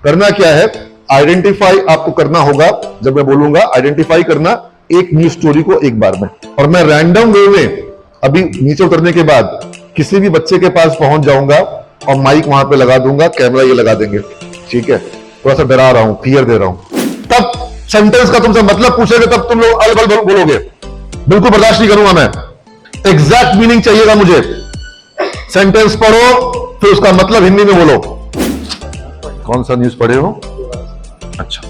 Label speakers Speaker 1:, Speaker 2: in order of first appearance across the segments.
Speaker 1: करना क्या है, आइडेंटिफाई आपको करना होगा। जब मैं बोलूंगा आइडेंटिफाई करना एक न्यूज स्टोरी को एक बार में, और मैं रैंडम वे में अभी नीचे उतरने के बाद किसी भी बच्चे के पास पहुंच जाऊंगा और माइक वहां पे लगा दूंगा, कैमरा ये लगा देंगे, ठीक है। थोड़ा सा डरा रहा हूं, क्लियर दे रहा हूं। तब सेंटेंस का तुमसे मतलब पूछेंगे, तब तुम लोग अल बल बोलोगे, बिल्कुल बर्दाश्त नहीं करूंगा मैं। एग्जैक्ट मीनिंग चाहिएगा मुझे। सेंटेंस पढ़ो, फिर उसका मतलब हिंदी में बोलो। कौन सा न्यूज पढ़े हो? अच्छा,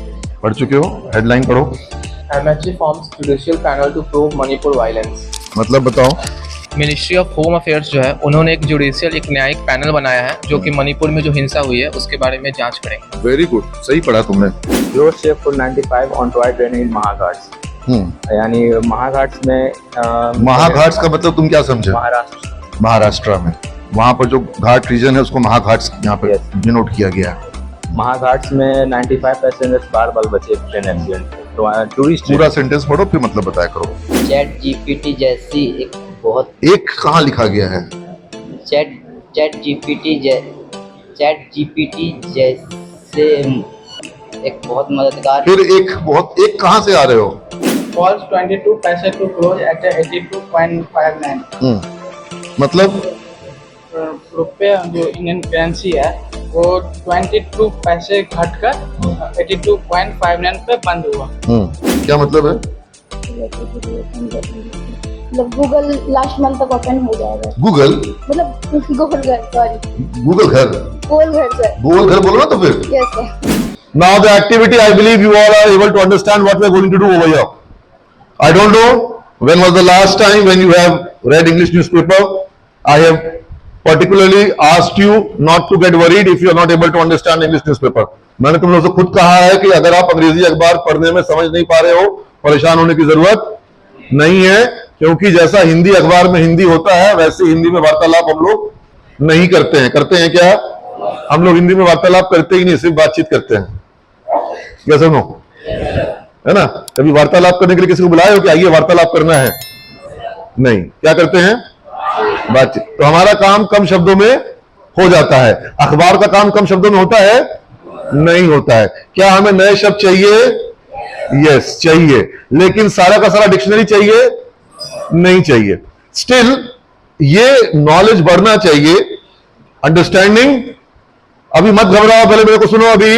Speaker 1: पढ़ चुके हो? हेडलाइन पढ़ो।
Speaker 2: MHA forms judicial panel to probe Manipur violence।
Speaker 1: मतलब बताओ।
Speaker 2: मिनिस्ट्री ऑफ होम अफेयर्स जो है, उन्होंने एक जुडिशियल, एक न्यायिक पैनल बनाया है जो कि मणिपुर में जो हिंसा हुई है उसके बारे में जांच करेंगे।
Speaker 1: वेरी गुड, सही पढ़ा तुमने।
Speaker 3: Road safe for 95 on toy training in महाघाट्स। यानी महाघाट्स में
Speaker 1: महाघाट्स का मतलब तुम क्या समझे? महाराष्ट्र में वहां पर जो घाट रीजन है उसको महाघाट्स यहाँ पे डिनोट किया गया है।
Speaker 3: महाघाट्स में 95 पैसेंजर्स बार बार बचे ट्रेन एक्सीडेंट। तो टूरिस्ट
Speaker 1: पूरा सेंटेंस पढ़ो, फिर मतलब बताया करो।
Speaker 4: चैट जीपीटी जैसी एक बहुत
Speaker 1: एक कहाँ लिखा गया है?
Speaker 4: चैट जीपीटी जैसे एक बहुत मददगार।
Speaker 1: फिर एक कहाँ से आ रहे हो?
Speaker 5: Falls 22 पैसे to close at 82.59।
Speaker 1: मतलब
Speaker 5: रुपये जो इंडियन करेंसी है वो 22 पैसे घटकर 82.59 पे बंद हुआ।
Speaker 1: क्या मतलब है?
Speaker 6: मतलब गूगल लास्ट मंथ तक ओपन हो जाएगा।
Speaker 1: गूगल
Speaker 6: मतलब गूगल घर, सॉरी
Speaker 1: गूगल घर
Speaker 6: सर।
Speaker 1: गूगल घर बोलो ना तो फिर।
Speaker 6: Yes sir.
Speaker 1: Now the activity, I believe you all are able to understand what we are going to do over here. I don't know when was the last time when you have read English newspaper. I have particularly asked you not to get worried if you are not able to understand English newspaper. मैंने तुम लोगों से खुद कहा है कि अगर आप अंग्रेजी अखबार पढ़ने में समझ नहीं पा रहे हो, परेशान होने की जरूरत नहीं है, क्योंकि जैसा हिंदी अखबार में हिंदी होता है वैसे हिंदी में वार्तालाप हम लोग नहीं करते हैं। करते हैं क्या? हम लोग हिंदी में वार्तालाप करते ही नहीं, सिर्फ बातचीत करते हैं। क्या सुनो, है ना? कभी वार्तालाप करने के लिए किसी को बुलाए हो कि आइए वार्तालाप करना है? नहीं। क्या करते हैं? बातचीत। तो हमारा काम कम शब्दों में हो जाता है। अखबार का काम कम शब्दों में होता है? नहीं होता है। क्या हमें नए शब्द चाहिए? यस चाहिए, लेकिन सारा का सारा डिक्शनरी चाहिए? नहीं चाहिए। स्टिल ये नॉलेज बढ़ना चाहिए, अंडरस्टैंडिंग। अभी मत घबराओ, पहले मेरे को सुनो। अभी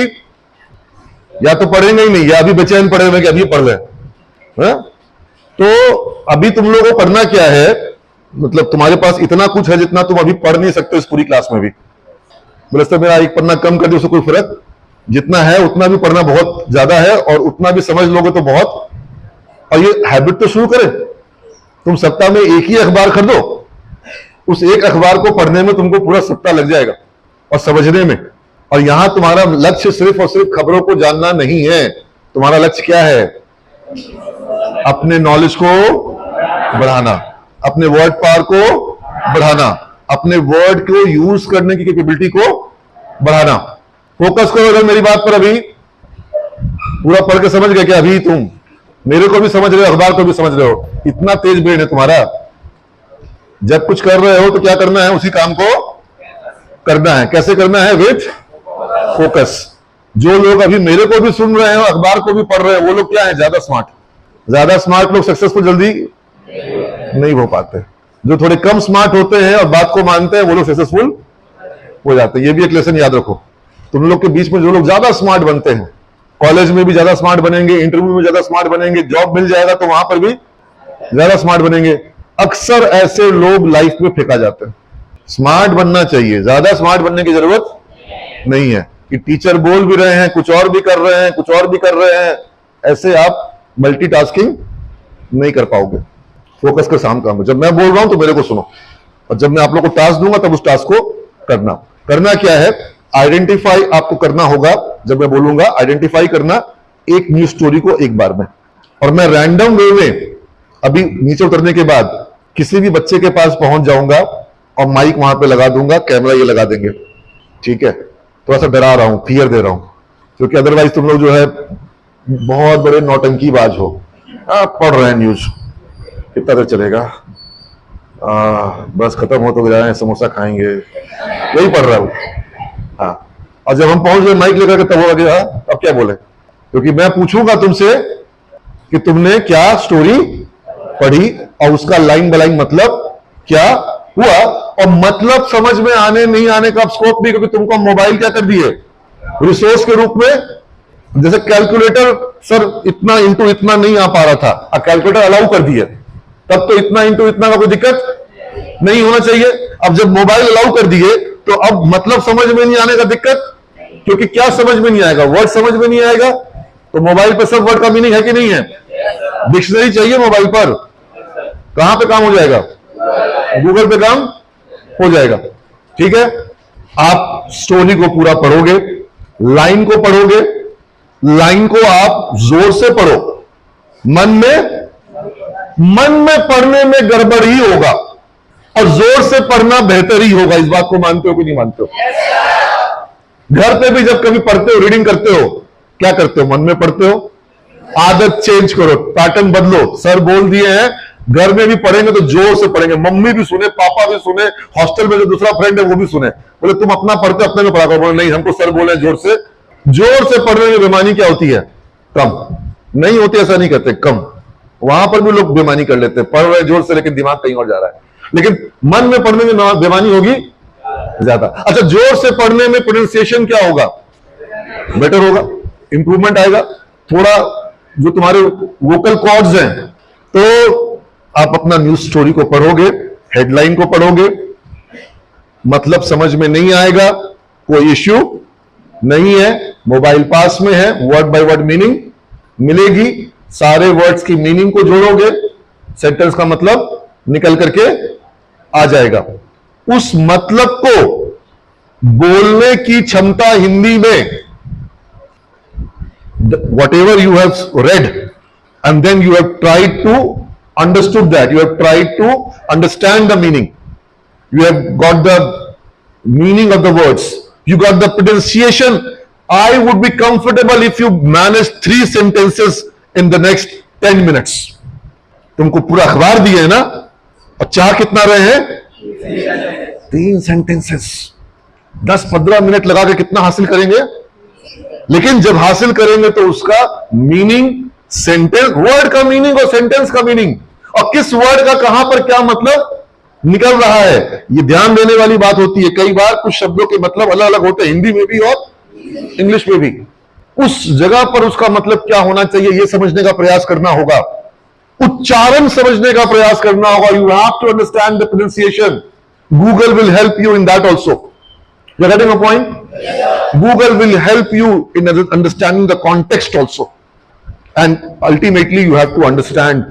Speaker 1: या तो पढ़ेंगे ही नहीं, या अभी बेचैन पढ़े हुए कि अभी पढ़ ले। तो अभी तुम लोगों को करना क्या है, मतलब तुम्हारे पास इतना कुछ है जितना तुम अभी पढ़ नहीं सकते इस पूरी क्लास में भी। बोले सर मेरा एक पन्ना कम कर दिया, उससे कोई फर्क? जितना है उतना भी पढ़ना बहुत ज्यादा है, और उतना भी समझ लोगे तो बहुत। और ये हैबिट तो शुरू करें। तुम सप्ताह में एक ही अखबार खरीदो, उस एक अखबार को पढ़ने में तुमको पूरा सप्ताह लग जाएगा और समझने में। और यहां तुम्हारा लक्ष्य सिर्फ और सिर्फ खबरों को जानना नहीं है। तुम्हारा लक्ष्य क्या है? अपने नॉलेज को बढ़ाना, अपने वर्ड पावर को बढ़ाना, अपने वर्ड को यूज करने की कैपेबिलिटी को बढ़ाना। फोकस करो अगर मेरी बात पर। अभी पूरा पढ़ के समझ गए क्या? अभी तुम मेरे को भी समझ रहे हो, अखबार को भी समझ रहे हो। इतना तेज ब्रेन है तुम्हारा। जब कुछ कर रहे हो तो क्या करना है? उसी काम को करना है। कैसे करना है? With focus. जो लोग अभी मेरे को भी सुन रहे हो, अखबार को भी पढ़ रहे हो, वो लोग क्या है? ज्यादा स्मार्ट। ज्यादा स्मार्ट लोग सक्सेसफुल जल्दी नहीं हो पाते। जो थोड़े कम स्मार्ट होते हैं और बात को मानते हैं, वो लोग सक्सेसफुल हो जाते हैं। ये भी एक लेसन याद रखो। तुम लोग के बीच में जो लोग ज्यादा स्मार्ट बनते हैं, कॉलेज में भी ज्यादा स्मार्ट बनेंगे, इंटरव्यू में ज्यादा स्मार्ट बनेंगे, जॉब मिल जाएगा तो वहां पर भी ज्यादा स्मार्ट बनेंगे। अक्सर ऐसे लोग लाइफ में फेंका जाते हैं। स्मार्ट बनना चाहिए, ज्यादा स्मार्ट बनने की जरूरत नहीं है कि टीचर बोल भी रहे हैं, कुछ और भी कर रहे हैं, कुछ और भी कर रहे हैं। ऐसे आप मल्टीटास्किंग नहीं कर पाओगे। फोकस का काम है। जब मैं बोल रहा हूं तो मेरे को सुनो, और जब मैं आप लोग को टास्क दूंगा तब उस टास्क को करना। करना क्या है? आइडेंटिफाई आपको करना होगा। जब मैं बोलूंगा आइडेंटिफाई करना एक न्यूज स्टोरी को एक बार में, और मैं रैंडम वे में अभी नीचे उतरने के बाद किसी भी बच्चे के पास पहुंच जाऊंगा और माइक वहां पे लगा दूंगा, कैमरा ये लगा देंगे, ठीक है। थोड़ा सा डरा रहा हूं, क्लियर दे रहा हूं, क्योंकि अदरवाइज तुम लोग जो है बहुत बड़े नौटंकीबाज हो। पढ़ रहे हैं न्यूज, कितना देर चलेगा? बस खत्म हो तो जाए, समोसा खाएंगे, यही पढ़ रहा हूं। हाँ, और जब हम पहुंच गए माइक लेकर के तब हो गया अब क्या बोले, क्योंकि मैं पूछूंगा तुमसे कि तुमने क्या स्टोरी पढ़ी और उसका लाइन बाय लाइन मतलब क्या हुआ, और मतलब समझ में आने नहीं आने का स्कोप भी, क्योंकि तुमको मोबाइल क्या कर दिए रिसोर्स के रूप में। जैसे कैलकुलेटर सर इतना इंटू इतना नहीं आ पा रहा था, अब कैलकुलेटर अलाउ कर दिए, तब तो इतना इंटू इतना का कोई दिक्कत नहीं होना चाहिए। अब जब मोबाइल अलाउ कर दिए तो अब मतलब समझ में नहीं आने का दिक्कत, क्योंकि क्या समझ में नहीं आएगा, वर्ड समझ में नहीं आएगा। तो मोबाइल पर सब वर्ड का मीनिंग है कि नहीं है? डिक्शनरी चाहिए मोबाइल पर, कहां पे काम हो जाएगा? गूगल पे काम हो जाएगा। ठीक है, आप स्टोरी को पूरा पढ़ोगे, लाइन को पढ़ोगे, लाइन को आप जोर से पढ़ो, मन में पढ़ने में गड़बड़ ही होगा और जोर से पढ़ना बेहतर ही होगा। इस बात को मानते हो कि नहीं मानते हो? घर पे भी जब कभी पढ़ते हो, रीडिंग करते हो, क्या करते हो? मन में पढ़ते हो। आदत चेंज करो, पैटर्न बदलो। सर बोल दिए हैं, घर में भी पढ़ेंगे तो जोर से पढ़ेंगे, मम्मी भी सुने, पापा भी सुने, हॉस्टल में जो दूसरा फ्रेंड है वो भी सुने। बोले तुम अपना पढ़ते अपने में पढ़ा करो। बोले नहीं, हमको सर बोले जोर से। जोर से पढ़ने में बेईमानी क्या होती है? कम नहीं होती, ऐसा नहीं कहते, कम। वहां पर भी लोग बेईमानी कर लेते हैं, पढ़ रहे जोर से लेकिन दिमाग कहीं और जा रहा है। लेकिन मन में पढ़ने में बेईमानी होगी ज्यादा। अच्छा, जोर से पढ़ने में प्रोनाउंसिएशन क्या होगा? बेटर होगा, इंप्रूवमेंट आएगा थोड़ा, जो तुम्हारे वोकल कॉर्ड्स हैं। तो आप अपना न्यूज स्टोरी को पढ़ोगे, हेडलाइन को पढ़ोगे, मतलब समझ में नहीं आएगा, कोई इश्यू नहीं है, मोबाइल पास में है, वर्ड बाय वर्ड मीनिंग मिलेगी, सारे वर्ड्स की मीनिंग को जोड़ोगे, सेंटेंस का मतलब निकल करके आ जाएगा। उस मतलब को बोलने की क्षमता हिंदी में, whatever you have read and then you have tried to understood that, you have tried to understand the meaning, you have got the meaning of the words, you got the pronunciation. I would be comfortable if you manage 3 sentences in the next 10 minutes. तुमको पूरा अखबार दिए है ना, और चाह कितना रहे हैं? 3 सेंटेंसेस 10-15 मिनट लगा के कितना हासिल करेंगे? लेकिन जब हासिल करेंगे तो उसका मीनिंग, सेंटेंस, वर्ड का मीनिंग और सेंटेंस का मीनिंग, और किस वर्ड का कहां पर क्या मतलब निकल रहा है, ये ध्यान देने वाली बात होती है। कई बार कुछ शब्दों के मतलब अलग अलग होते हैं, हिंदी में भी और इंग्लिश में भी। उस जगह पर उसका मतलब क्या होना चाहिए, यह समझने का प्रयास करना होगा, उच्चारण समझने का प्रयास करना होगा। You have to understand the pronunciation. Google will help you in that also. You getting a point? Google will help you in understanding the context also, and ultimately you have to understand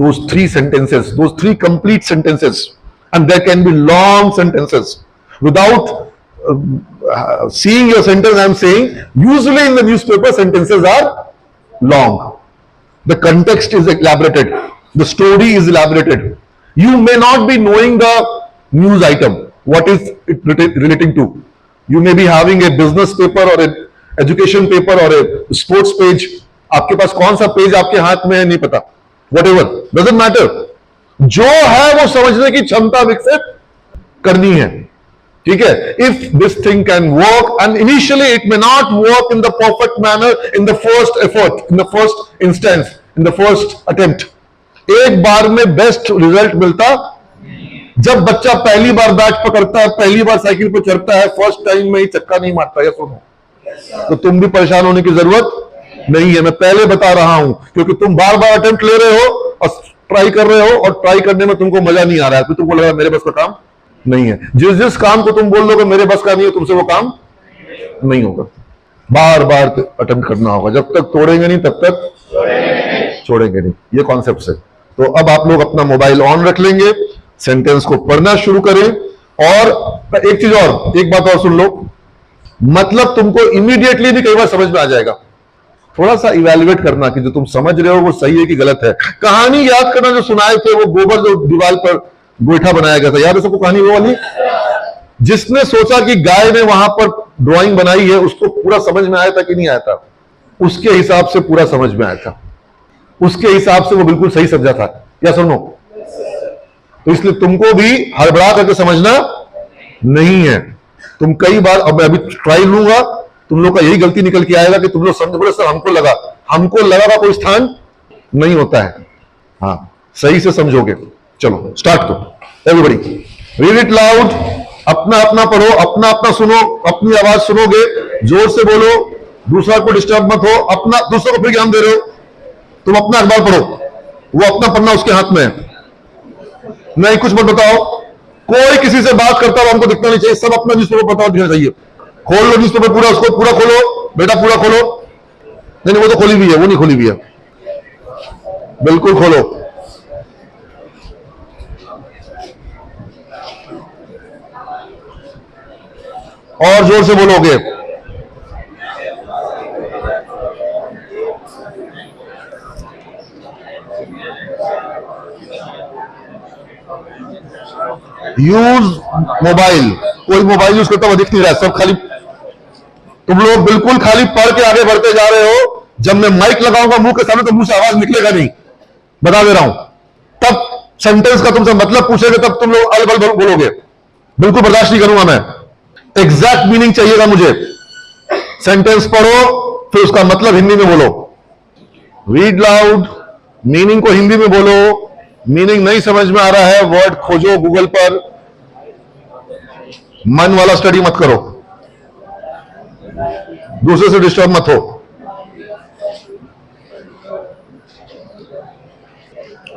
Speaker 1: those 3 sentences, those 3 complete sentences, and there can be long sentences. Without seeing your sentence, I am saying usually in the newspaper sentences are long. The context is elaborated, the story is elaborated. You may not be knowing the news item, what is it relating to. You may be having a business paper or a education paper or a sports page. आपके पास कौन सा page आपके हाथ में है नहीं पता, whatever, doesn't matter. जो है वो समझने की क्षमता विकसित करनी है। ठीक है? If this thing can work, and initially it may not work in the perfect manner in the first effort, in the first instance, in the first attempt. एक बार में बेस्ट रिजल्ट मिलता जब बच्चा पहली बार बैट पकड़ता है, पहली बार साइकिल पर चढ़ता है, फर्स्ट टाइम में ही चक्का नहीं मारता है। सुनो, तो तुम भी परेशान होने की जरूरत नहीं है, मैं पहले बता रहा हूं, क्योंकि तुम बार बार अटेम्प्ट ले रहे हो और ट्राई कर रहे हो, और ट्राई करने में तुमको मजा नहीं आ रहा है, फिर तुमको लगा मेरे बस का काम नहीं है। जिस जिस काम को तुम बोल दोगे मेरे बस का नहीं है, तुमसे वो काम नहीं होगा। बार बार अटेम्प्ट करना होगा, जब तक तोड़ेंगे नहीं तब तक छोड़ेंगे नहीं। ये कॉन्सेप्ट है। तो अब आप लोग अपना मोबाइल ऑन रख लेंगे, सेंटेंस को पढ़ना शुरू करें, और एक चीज और, एक बात और सुन लो, मतलब तुमको इमीडिएटली भी कई बार समझ में आ जाएगा। थोड़ा सा इवैल्यूएट करना कि जो तुम समझ रहे हो वो सही है कि गलत है। कहानी याद करना जो सुनाए थे, वो गोबर जो दीवार पर गोईठा बनाया गया था, याद है सबको कहानी वो वाली? जिसने सोचा कि गाय ने वहां पर ड्राइंग बनाई है, उसको पूरा समझ में आया था कि नहीं आया था? उसके हिसाब से पूरा समझ में आया था, उसके हिसाब से वो बिल्कुल सही समझा था। क्या सुनो? तो इसलिए तुमको भी हड़बड़ा करके समझना नहीं है। तुम कई बार, अब मैं अभी ट्राई लूंगा, तुम लोग का यही गलती निकल के आएगा कि तुम लोग समझ बोले सर हमको लगा का कोई स्थान नहीं होता है। हाँ, सही से समझोगे। चलो स्टार्ट करो एवरीबॉडी, रीड इट लाउड, अपना अपना पढ़ो, अपना अपना सुनो, अपनी आवाज सुनोगे, जोर से बोलो, दूसरा को डिस्टर्ब मत हो, अपना दूसरों को फिर ज्ञान दे रहे हो, तुम अपना अखबार पढ़ो, वो अपना पढ़ना उसके हाथ में है, नहीं कुछ मत बताओ, कोई किसी से बात करता हो हमको दिखना नहीं चाहिए, सब अपना न्यूज़पेपर पता दिखना चाहिए। खोल लो न्यूज़पेपर पूरा, उसको पूरा खोलो बेटा, पूरा खोलो। नहीं वो तो खोली हुई है, वो नहीं खोली हुई है, बिल्कुल खोलो। और जोर से बोलोगे। यूज मोबाइल, कोई मोबाइल यूज करता हुआ दिख नहीं रहा है, सब खाली, तुम लोग बिल्कुल खाली पढ़ के आगे बढ़ते जा रहे हो। जब मैं माइक लगाऊंगा मुंह के सामने तो मुंह से आवाज निकलेगा नहीं, बता दे रहा हूं। तब सेंटेंस का तुमसे मतलब पूछेंगे तब तुम लोग अल बल बोलोगे, बिल्कुल बर्दाश्त नहीं करूंगा मैं। एग्जैक्ट मीनिंग चाहिएगा मुझे। सेंटेंस पढ़ो फिर उसका मतलब हिंदी में बोलो, रीड लाउड, मीनिंग को हिंदी में बोलो। मीनिंग नहीं समझ में आ रहा है, वर्ड खोजो गूगल पर, मन वाला स्टडी मत करो, दूसरे से डिस्टर्ब मत हो।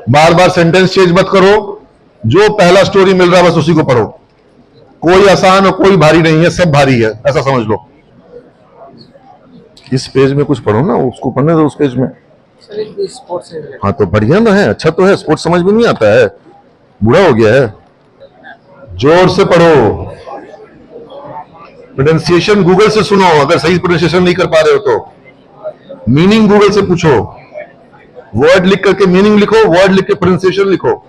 Speaker 1: बार बार सेंटेंस चेंज मत करो, जो पहला स्टोरी मिल रहा है बस उसी को पढ़ो। कोई आसान और कोई भारी नहीं है, सब भारी है, ऐसा समझ लो। इस पेज में कुछ पढ़ो ना, उसको पढ़ने दो उस पेज में। हाँ तो बढ़िया ना है, अच्छा तो है, स्पोर्ट्स समझ में नहीं आता है, बूढ़ा हो गया है। जोर से पढ़ो, प्रोनाउंसिएशन गूगल से सुनो, अगर सही प्रोनाउंसिएशन नहीं कर पा रहे हो तो मीनिंग गूगल से पूछो, वर्ड लिख करके मीनिंग लिखो, वर्ड लिख के प्रोनाउंसिएशन लिखो।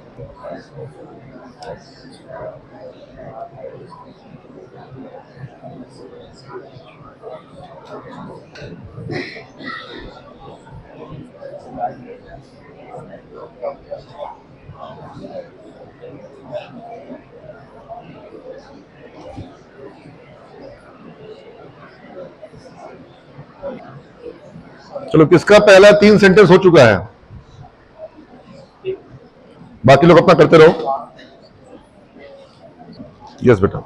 Speaker 1: चलो, किसका पहला 3 सेंटेंस हो चुका है? बाकी लोग अपना करते रहो। यस बेटा,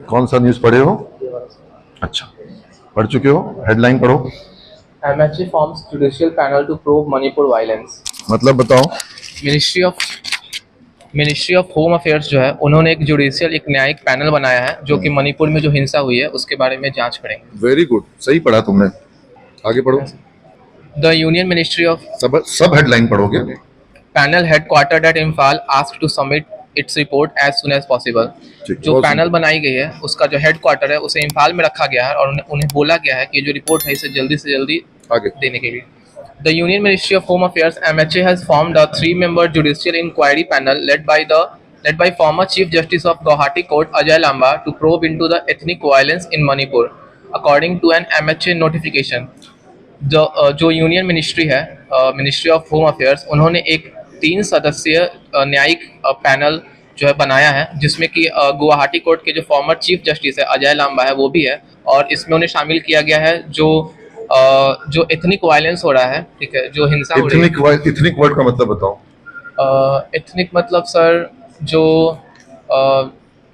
Speaker 1: कौन सा न्यूज पढ़े हो? अच्छा, पढ़ चुके हो, हेडलाइन पढ़ो।
Speaker 2: MHA forms judicial panel to probe Manipur violence।
Speaker 1: मतलब बताओ।
Speaker 2: मिनिस्ट्री ऑफ होम अफेयर्स जो है, उन्होंने एक जुडिशियल, एक न्यायिक पैनल बनाया है जो कि मणिपुर में जो हिंसा हुई है उसके बारे में जांच करेंगे।
Speaker 1: वेरी गुड, सही पढ़ा तुमने, आगे पढ़ो।
Speaker 2: The union ministry of
Speaker 1: sub headline पढ़ोगे।
Speaker 2: Panel headquartered at Imphal asked to submit its report as soon as possible. जो पैनल बनाई गई है उसका जो हेडक्वार्टर है उसे इम्फाल में रखा गया है और उन्हें बोला गया है कि जो रिपोर्ट है इसे जल्दी से जल्दी
Speaker 1: आगे
Speaker 2: देने के लिए। The Union Ministry of Home Affairs (MHA) has formed a 3-member judicial inquiry panel led by former Chief Justice of Guwahati Court Ajay Lamba to probe into the ethnic violence in Manipur, according to an MHA notification. जो union ministry है, ministry of home affairs, उन्होंने एक 3 सदस्यीय न्यायिक panel जो है बनाया है, जिसमें कि गुवाहाटी कोर्ट के जो फॉर्मर चीफ जस्टिस है अजय लांबा है वो भी है, और इसमें उन्हें शामिल किया गया है जो एथनिक वायलेंस हो रहा है, ठीक है, जो हिंसा हो रही है।
Speaker 1: एथनिक वर्ड का मतलब बताओ।
Speaker 2: एथनिक मतलब सर जो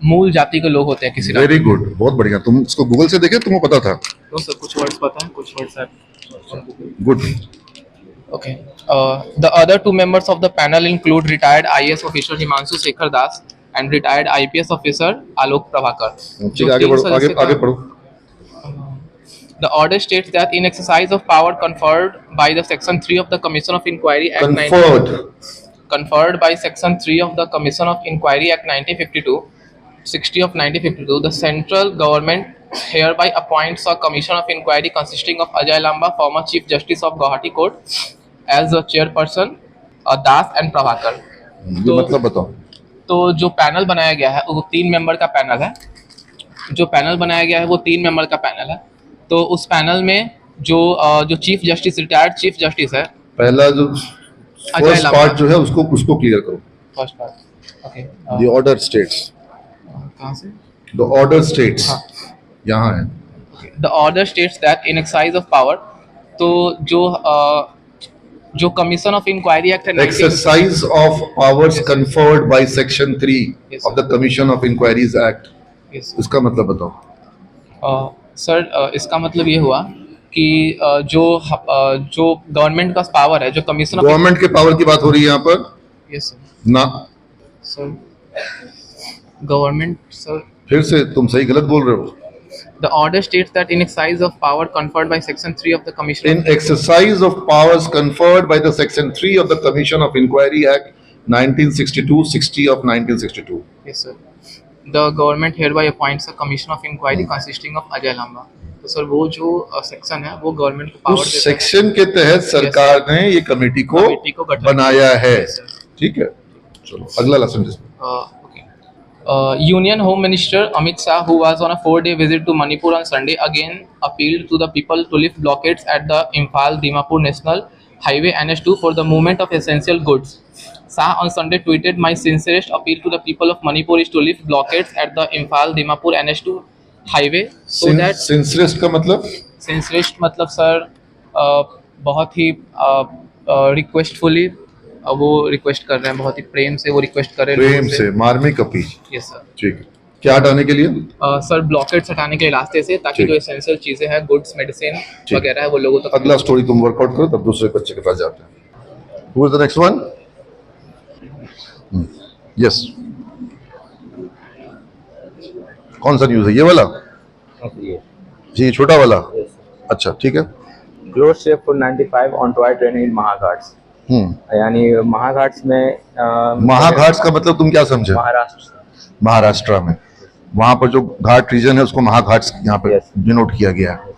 Speaker 2: मूल जाति के लोग होते हैं किसी।
Speaker 1: वेरी गुड, बहुत बढ़िया, तुम इसको गूगल से देखे, तुमको पता था?
Speaker 2: तो सर कुछ वर्ड्स पता है, कुछ वर्ड्स है।
Speaker 1: Good.
Speaker 2: Okay. The other 2 members of the panel include retired IAS officer Himanshu Shekhar Das and retired IPS officer Alok Prabhakar.
Speaker 1: ठीक है, आगे बढ़ो, आगे पढ़ो।
Speaker 2: The order states that in exercise of power conferred by the Section 3 of the Commission of Inquiry Act conferred by Section 3 of the Commission of Inquiry Act 60 of 1952, the central government hereby appoints a commission of inquiry consisting of Ajay Lamba, former Chief Justice of Guwahati Court, as the chairperson, Das and Prabhakar।
Speaker 1: तो मतलब बताओ।
Speaker 2: तो जो panel बनाया गया है वो 3 member का पैनल है। जो पैनल बनाया गया है वो 3 मेंबर का पैनल है। तो उस पैनल में जो chief justice, retired chief justice है,
Speaker 1: पहला जो फर्स्ट पार्ट जो है उसको क्लियर करो।
Speaker 2: First part, okay.
Speaker 1: The order states
Speaker 2: कहाँ से?
Speaker 1: द ऑर्डर स्टेट्स यहाँ है.
Speaker 2: The order states that in exercise of power, तो जो कमीशन ऑफ इंक्वायरी एक्ट है 19
Speaker 1: Exercise of powers conferred by Section 3
Speaker 2: Yes,
Speaker 1: of the Commission of Inquiries Act.
Speaker 2: Yes.
Speaker 1: इसका मतलब बताओ.
Speaker 2: सर इसका मतलब ये हुआ कि जो गवर्नमेंट का पावर है, जो कमीशन ऑफ
Speaker 1: गवर्नमेंट के पावर की बात हो रही है यहाँ पर
Speaker 2: यस सर.
Speaker 1: ना.
Speaker 2: सर गवर्नमेंट सर,
Speaker 1: फिर से तुम सही गलत बोल रहे हो.
Speaker 2: the order states that in exercise of power conferred by section 3 of the commission
Speaker 1: In exercise of powers conferred by the Section 3 of the Commission of Inquiry Act 1962, 60 of 1962.
Speaker 2: yes sir, the government hereby appoints a commission of inquiry consisting of Ajay Lamba. तो sir वो जो section है वो government को power
Speaker 1: उस section के तहत सरकार ने ये कमेटी को
Speaker 2: गठन
Speaker 1: बनाया है.
Speaker 2: Yes, sir.
Speaker 1: ठीक है, चलो अगला lesson.
Speaker 2: Union Home Minister Amit Shah, who was on a 4-day visit to Manipur on Sunday, again appealed to the people to lift blockades at the Imphal-Dimapur National Highway NH2 for the movement of essential goods. Shah on Sunday tweeted, "My sincerest appeal to the people of Manipur is to lift blockades at the Imphal-Dimapur NH2 highway so that..."
Speaker 1: सिंसरेस्ट का मतलब
Speaker 2: sincerest मतलब sir बहुत ही रिक्वेस्टफुली वो request कर रहे हैं, बहुत ही प्रेम से वो रिक्वेस्ट कर रहे हैं
Speaker 1: प्रेम से मार्मिक अपील.
Speaker 2: Yes sir.
Speaker 1: ठीक है, क्या हटाने के लिए?
Speaker 2: सर ब्लॉकेट्स हटाने के लिए रास्ते से, ताकि
Speaker 1: ठीक.
Speaker 2: जो एसेंशियल चीजें हैं, गुड्स, मेडिसिन वगैरह है, वो लोगों तक.
Speaker 1: अगला स्टोरी तुम वर्कआउट करो, तब दूसरे बच्चे के पास जाते हैं. Who is the next one? Yes. कौन सा न्यूज है ये वाला? जी छोटा वाला. अच्छा ठीक है.
Speaker 3: Close shape for 95 on toy train in Mahaghats. यानी महाघाट्स में
Speaker 1: महाघाट्स का मतलब तुम क्या समझे? महाराष्ट्र में वहां पर जो घाट रीजन है उसको महाघाट्स यहाँ पे
Speaker 3: Yes.
Speaker 1: डिनोट किया गया है.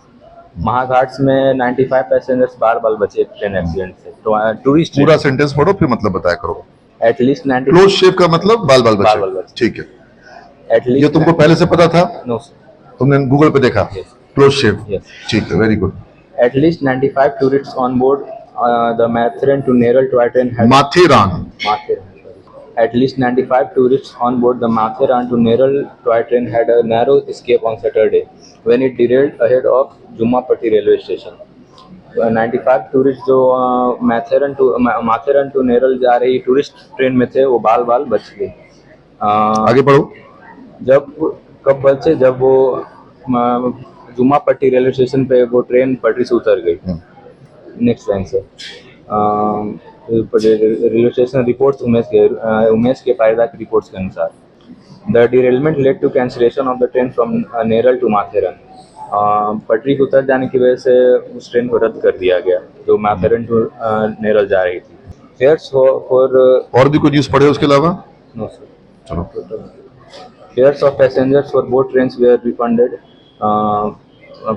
Speaker 3: महाघाट्स में 95 पैसेंजर्स बाल बचे ट्रेन एक्सीडेंट से. तो टूरिस्ट
Speaker 1: पूरा सेंटेंस पढ़ो फिर मतलब बताया करो.
Speaker 3: एटलीस्ट 90
Speaker 1: क्लोज शेप का मतलब बाल
Speaker 3: बाल
Speaker 1: बचे.
Speaker 3: बचे.
Speaker 1: ठीक है.
Speaker 3: एटलीस्ट
Speaker 1: ये तुमको पहले से पता था?
Speaker 3: नो
Speaker 1: तुमने गूगल पे देखा?
Speaker 3: Yes.
Speaker 1: Close shape.
Speaker 3: Yes.
Speaker 1: ठीक है, very good.
Speaker 3: At least 95 tourists on board the Matheran to Neral toy train had
Speaker 1: Matheran.
Speaker 3: At least 95 tourists on board the Matheran to Neral toy train had a narrow escape on Saturday when it derailed ahead of Jumapati railway station. 95 tourist जो माथेरन to Neral जा रही tourist train में थे, वो बाल बच गए.
Speaker 1: आगे बढ़ो.
Speaker 3: कब बचे? जब वो जुम्मापट्टी रेलवे स्टेशन पे वो ट्रेन पटरी से उतर गई. नेक्स्ट लाइन से रेलवे स्टेशन रिपोर्ट्स उमेश के पायदा की रिपोर्ट्स के अनुसार the derailment led to cancellation of the train from Neral to Matheran. पटरी के उतर जाने की वजह से उस ट्रेन को रद्द कर दिया गया जो माथेरन टू नेरल जा रही थी. फेयर्स फॉर
Speaker 1: और भी कोई न्यूज पढ़े उसके अलावा?
Speaker 3: No sir. Fares of passengers for both trains were refunded.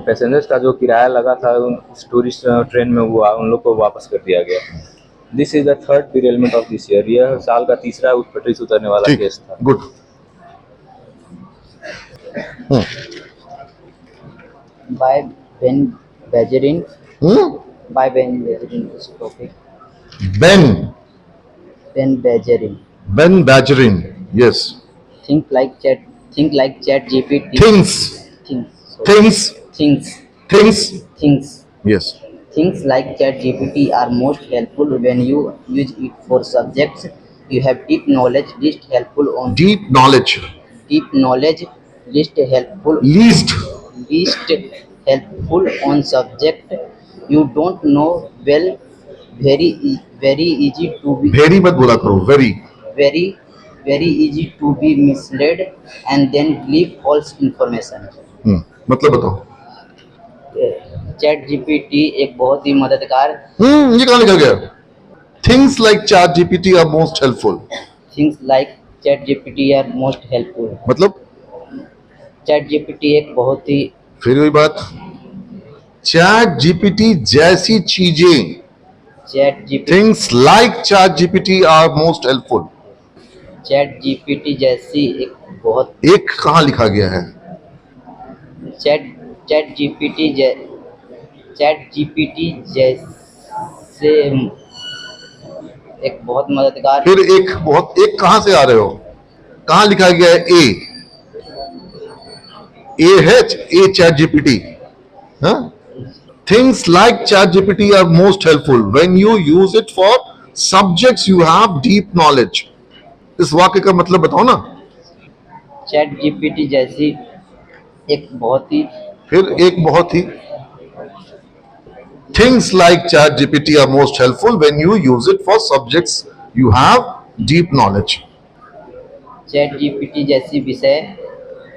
Speaker 3: Passengers का जो किराया लगा था उस टूरिस्ट ट्रेन में वो उन लोग को वापस कर दिया गया. This is the third derailment of this year. यह साल का तीसरा उस पटरी से उतरने वाला
Speaker 1: ठीक.
Speaker 3: केस था.
Speaker 1: Good.
Speaker 4: by Ben Bajarin. By Ben Bajarin is topic.
Speaker 1: Ben
Speaker 4: Bajarin.
Speaker 1: Badgerin. Yes.
Speaker 4: Think like chat GPT.
Speaker 1: Things. Yes.
Speaker 4: Things like ChatGPT are most helpful when you use it for subjects you have deep knowledge. Least helpful on subject you don't know well. Very easy to be
Speaker 1: Very मत बोला करो.
Speaker 4: very easy to be misled and then give false information.
Speaker 1: मतलब बताओ.
Speaker 4: Chat GPT एक बहुत ही मददगार.
Speaker 1: ये कहाँ लिखा गया? Things like ChatGPT are most helpful.
Speaker 4: Things like ChatGPT are most helpful.
Speaker 1: मतलब
Speaker 4: ChatGPT एक बहुत ही
Speaker 1: फिर वही बात. ChatGPT जैसी चीजें. Things like ChatGPT are most helpful.
Speaker 4: ChatGPT जैसी एक बहुत
Speaker 1: एक कहाँ लिखा गया है?
Speaker 4: ChatGPT जैसे एक बहुत मददगार.
Speaker 1: फिर एक कहाँ से आ रहे हो? कहाँ लिखा गया है? A chat GPT. Huh? Things like chat GPT are most helpful when you use it for subjects you have deep knowledge. इस वाक्य का मतलब बताओ ना.
Speaker 4: चैट जीपीटी जैसी एक बहुत ही
Speaker 1: फिर एक बहुत ही. Things like chat GPT are most helpful when you use it for subjects you have deep knowledge.
Speaker 4: Chat GPT जैसी विषय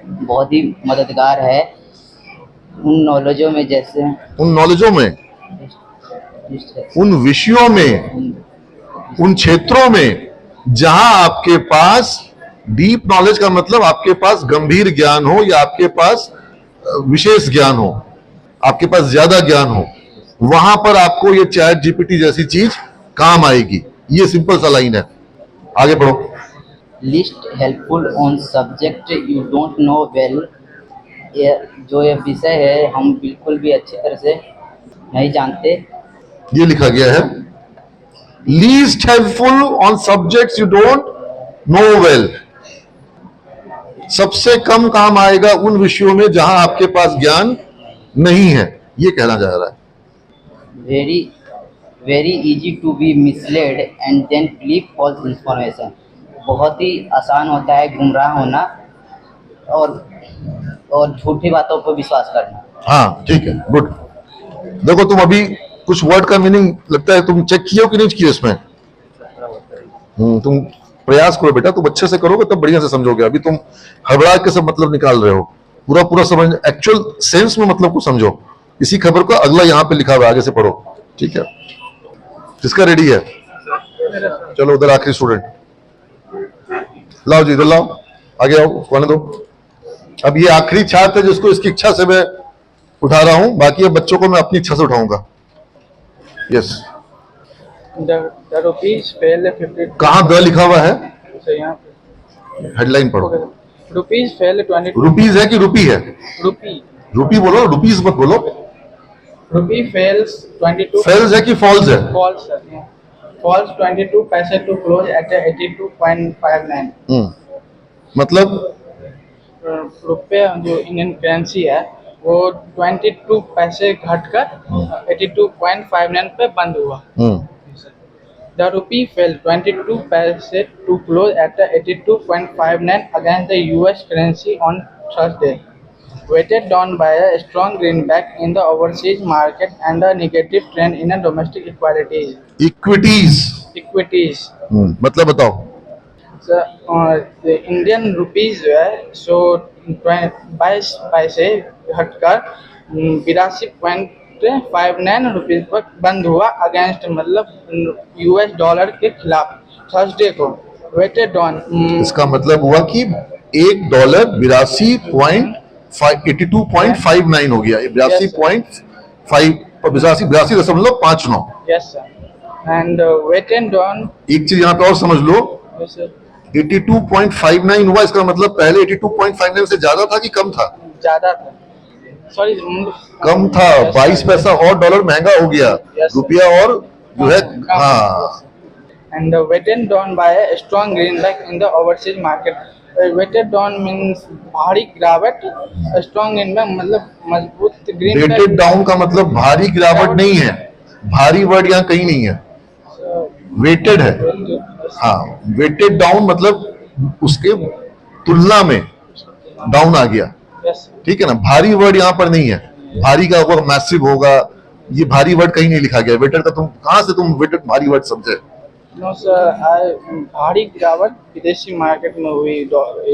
Speaker 4: बहुत ही मददगार है उन नॉलेजों में जैसे
Speaker 1: उन नॉलेजों में, उन विषयों में, उन क्षेत्रों में जहां आपके पास डीप नॉलेज का मतलब आपके पास गंभीर ज्ञान हो या आपके पास विशेष ज्ञान हो, आपके पास ज्यादा ज्ञान हो, वहां पर आपको ये चैट जीपीटी जैसी चीज काम आएगी. ये सिंपल सा लाइन है. आगे पढ़ो.
Speaker 4: List helpful on subject you don't know well. जो ये विषय है हम बिल्कुल भी अच्छी तरह से नहीं जानते.
Speaker 1: ये लिखा गया है least helpful on subjects you don't know well. सबसे कम काम आएगा उन विषयों में जहां आपके पास ज्ञान नहीं है. ये कहना जा रहा है.
Speaker 4: Very easy to be misled and then believe false information. बहुत ही आसान होता है गुमराह होना और झूठी बातों पर विश्वास करना.
Speaker 1: हाँ ठीक है, गुड. देखो तुम अभी कुछ वर्ड का मीनिंग लगता है तुम चेक किए हो कि नहीं किए इसमें. तुम प्रयास करो बेटा, तुम अच्छे से करोगे तब बढ़िया से समझोगे. अभी तुम हड़बड़ा के सब मतलब निकाल रहे हो. पूरा पूरा समझ, एक्चुअल सेंस में मतलब को समझो. इसी खबर का अगला यहाँ पे लिखा हुआ है, आगे से पढ़ो. ठीक है, किसका रेडी है? चलो उधर आखिरी स्टूडेंट. लाओ जी, इधर लाओ, आगे आओ, कौन दो. अब ये आखिरी छात्र है जिसको इसकी इच्छा से मैं उठा रहा हूं. बाकी अब बच्चों को मैं अपनी इच्छा से उठाऊंगा. यस.
Speaker 5: The rupees fell 50.
Speaker 1: कहाँ द लिखा हुआ है?
Speaker 5: So यहाँ
Speaker 1: हेडलाइन पढ़ो.
Speaker 5: rupees fell 22.
Speaker 1: रुपीज है कि रुपी है?
Speaker 5: Rupee.
Speaker 1: रुपी बोलो, रुपीज मत बोलो.
Speaker 5: Rupee falls 22.
Speaker 1: फेल्स है कि फॉल्स है?
Speaker 5: Falls sir. Yeah. Falls 22 पैसे to close at 82.59.
Speaker 1: मतलब
Speaker 5: रुपये जो इंडियन करेंसी है वो 22 पैसे घटकर 82.59 पे बंद हुआ. The rupee fell 22 paise to close at 82.59 against the US currency on Thursday, weighted down by a strong greenback in the overseas market and a negative trend in the domestic equities.
Speaker 1: Equities. मतलब बताओ.
Speaker 5: So, the Indian rupees जो है सो 22 पैसे घटकर 82.59 rupees per बंद हुआ against मतलब US dollar के खिलाफ थर्सडे को. Weighted on.
Speaker 1: इसका मतलब हुआ कि $1 82.59 हो गया. 82.59.
Speaker 5: Yes sir. And weighted on.
Speaker 1: एक चीज यहाँ पे और समझ लो.
Speaker 5: Yes sir.
Speaker 1: 82.59 हुआ, इसका मतलब पहले 82.59 से ज्यादा था कि कम था?
Speaker 5: ज्यादा था. सॉरी
Speaker 1: कम था. 22 पैसा और डॉलर महंगा हो गया.
Speaker 5: Yes,
Speaker 1: रुपया और जो है. हाँ.
Speaker 5: And weighted down by a strong greenback in the overseas market. Weighted down means भारी गिरावट. Strong greenback मतलब मजबूत greenback.
Speaker 1: वेटेड डाउन का मतलब भारी गिरावट नहीं है. भारी वर्ड यहाँ कहीं नहीं है. वेटेड है. हाँ, वेटेड डाउन मतलब उसके तुलना में डाउन आ गया. ठीक है ना. भारी वर्ड यहाँ पर नहीं है. भारी का होगा मैसिव होगा. ये भारी वर्ड कहीं नहीं लिखा गया. वेटेड का तुम कहां से तुम वेटेड भारी वर्ड समझे?
Speaker 5: नो सर, भारी गिरावट विदेशी मार्केट में हुई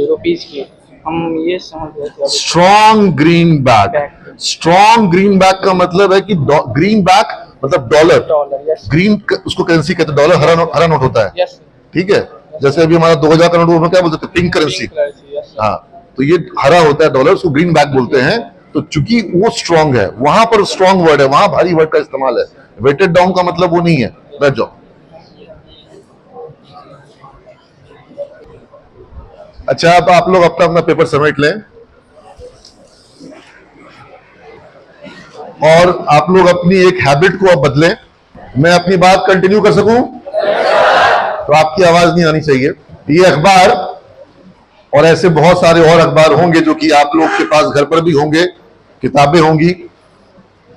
Speaker 5: रुपीस की. हम ये समझ रहे थे.
Speaker 1: Strong green back. Strong green back का मतलब है कि ग्रीन बैक मतलब डॉलर. ग्रीन उसको करेंसी कहते हैं. डॉलर हरा नोट होता है. ठीक है. जैसे अभी हमारा 2000 का नोट क्या बोलते हैं? Pink currency. हाँ, तो ये हरा होता है डॉलर, उसको ग्रीन बैक बोलते हैं. तो चूंकि वो स्ट्रॉन्ग है, वहां पर स्ट्रॉन्ग वर्ड है, वहां भारी वर्ड का इस्तेमाल है. वेटेड डाउन का मतलब वो नहीं है. बैठ जाओ. अच्छा, अब आप लोग अपना अपना पेपर समेट लें और आप लोग अपनी एक हैबिट को अब बदलें. मैं अपनी बात कंटिन्यू कर सकूं तो आपकी आवाज नहीं आनी चाहिए. ये अखबार और ऐसे बहुत सारे और अखबार होंगे जो कि आप लोग के पास घर पर भी होंगे, किताबें होंगी।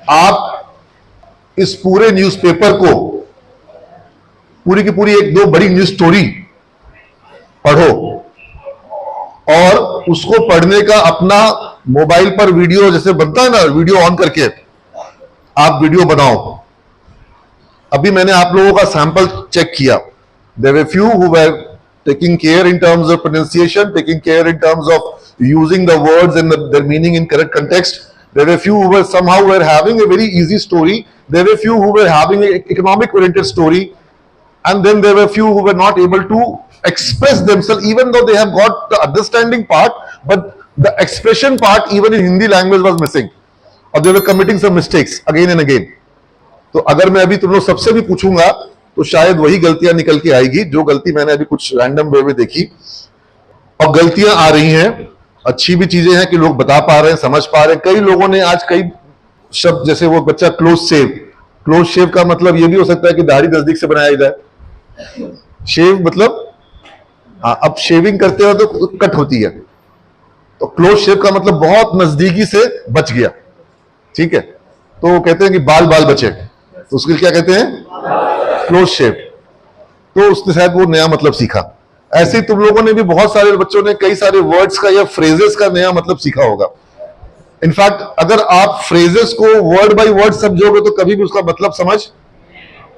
Speaker 1: आप इस पूरे न्यूज़पेपर को पूरी की पूरी एक दो बड़ी न्यूज स्टोरी पढ़ो और उसको पढ़ने का अपना मोबाइल पर वीडियो जैसे बनता है ना, वीडियो ऑन करके आप वीडियो बनाओ। अभी मैंने आप लोगों का सैंपल चेक किया। There were few who were taking care in terms of pronunciation, taking care in terms of using the words and their meaning in correct context. There were few who were somehow were having a very easy story. There were few who were having an economic oriented story, and then there were few who were not able to express themselves, even though they have got the understanding part, but the expression part even in Hindi language was missing, or they were committing some mistakes again and again. तो अगर मैं अभी तुम लोग सबसे भी पूछूंगा तो शायद वही गलतियां निकल के आएगी जो गलती मैंने अभी कुछ रैंडम वे में देखी। और गलतियां आ रही हैं, अच्छी भी चीजें हैं कि लोग बता पा रहे हैं, समझ पा रहे हैं। कई लोगों ने आज कई शब्द, जैसे वो बच्चा क्लोज शेव का मतलब ये भी हो सकता है कि दाढ़ी नजदीक से बनाया जाए। शेव मतलब हाँ, अब शेविंग करते हो तो कट होती है, तो क्लोज शेव का मतलब बहुत नजदीकी से बच गया। ठीक है, तो वो कहते हैं कि बाल बचे, तो उसके लिए क्या कहते हैं? क्लोज शेव। तो उसने शायद वो नया मतलब सीखा। ऐसे ही तुम लोगों ने भी, बहुत सारे बच्चों ने कई सारे वर्ड्स का या फ्रेजेस का नया मतलब सीखा होगा। इनफैक्ट अगर आप फ्रेजेस को वर्ड बाय वर्ड समझोगे तो कभी भी उसका मतलब समझ,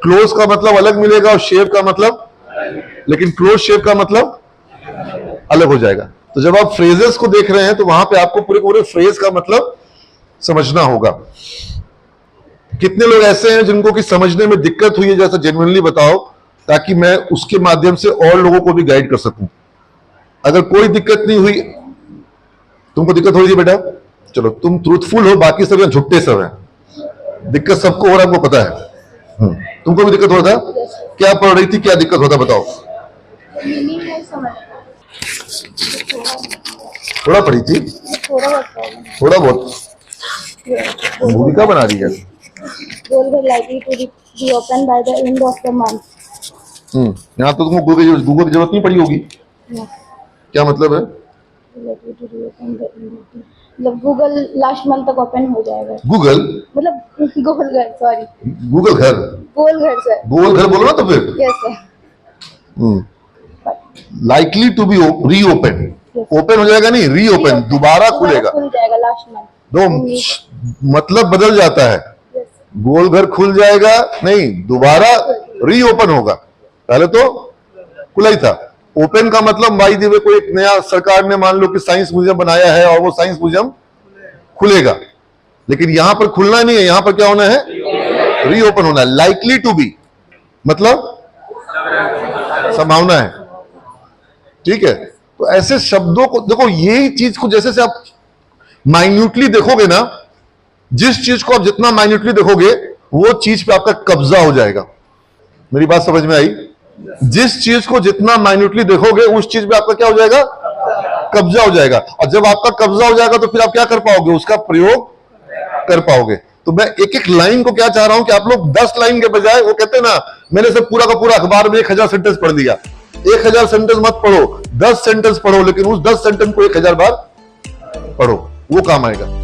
Speaker 1: क्लोज का मतलब अलग मिलेगा और शेव का मतलब, लेकिन क्लोज शेव का मतलब अलग हो जाएगा। तो जब आप फ्रेजेस को देख रहे हैं तो वहां पे आपको पूरे पूरे फ्रेज का मतलब समझना होगा। कितने लोग ऐसे हैं जिनको कि समझने में दिक्कत हुई है, जैसा जेन्युइनली बताओ, ताकि मैं उसके माध्यम से और लोगों को भी गाइड कर सकूं। अगर कोई दिक्कत नहीं हुई, तुमको दिक्कत हो रही थी बेटा, चलो तुम ट्रूथफुल हो, बाकी सब झुट्टे सब हैं। दिक्कत सबको हो रहा है, हमको पता है। तुमको भी दिक्कत हो रहा था? क्या पढ़ रही थी, क्या दिक्कत होता बताओ? थोड़ा पढ़ी थी, थोड़ा बहुत भूमिका बना रही है।
Speaker 6: Goal likely to be open by the end of the month.
Speaker 1: यहाँ तो तुमको गूगल की जरूरत नहीं पड़ी होगी। क्या मतलब है?
Speaker 6: Likely to be open by the end of the, मतलब गूगल लास्ट मंथ तक ओपन हो जाएगा।
Speaker 1: गूगल
Speaker 6: मतलब गोल घर, सॉरी
Speaker 1: गूगल घर,
Speaker 6: गोल घर सर,
Speaker 1: गूगल घर बोलो ना तो फिर।
Speaker 6: Yes sir.
Speaker 1: Likely to be reopen, open हो जाएगा नहीं, रीओपन, दोबारा खुलेगा,
Speaker 6: खुल जाएगा लास्ट मंथ।
Speaker 1: दो मतलब बदल जाता है। गोल घर खुल जाएगा नहीं, दोबारा रीओपन होगा, पहले तो खुला ही था। ओपन का मतलब भाई दी कोई एक नया सरकार ने मान लो कि साइंस म्यूजियम बनाया है और वो साइंस म्यूजियम खुलेगा, लेकिन यहां पर खुलना नहीं है, यहां पर क्या होना है? रीओपन होना है। लाइकली टू बी मतलब संभावना है। ठीक है, तो ऐसे शब्दों को देखो, यही चीज को जैसे से आप माइन्यूटली देखोगे ना, जिस चीज को आप जितना माइन्यूटली देखोगे वो चीज पे आपका कब्जा हो जाएगा। मेरी बात समझ में आई? जिस चीज को जितना माइन्यूटली देखोगे उस चीज पे आपका क्या हो जाएगा? कब्जा हो जाएगा। और जब आपका कब्जा हो जाएगा तो फिर आप क्या कर पाओगे? उसका प्रयोग कर पाओगे। तो मैं एक एक लाइन को क्या चाह रहा हूं कि आप लोग 10 लाइन के बजाय, वो कहते हैं ना, मैंने सब पूरा का पूरा अखबार में 1000 सेंटेंस पढ़ दिया। 1000 सेंटेंस मत पढ़ो, 10 सेंटेंस पढ़ो, लेकिन उस 10 सेंटेंस को 1000 बार पढ़ो, वो काम आएगा।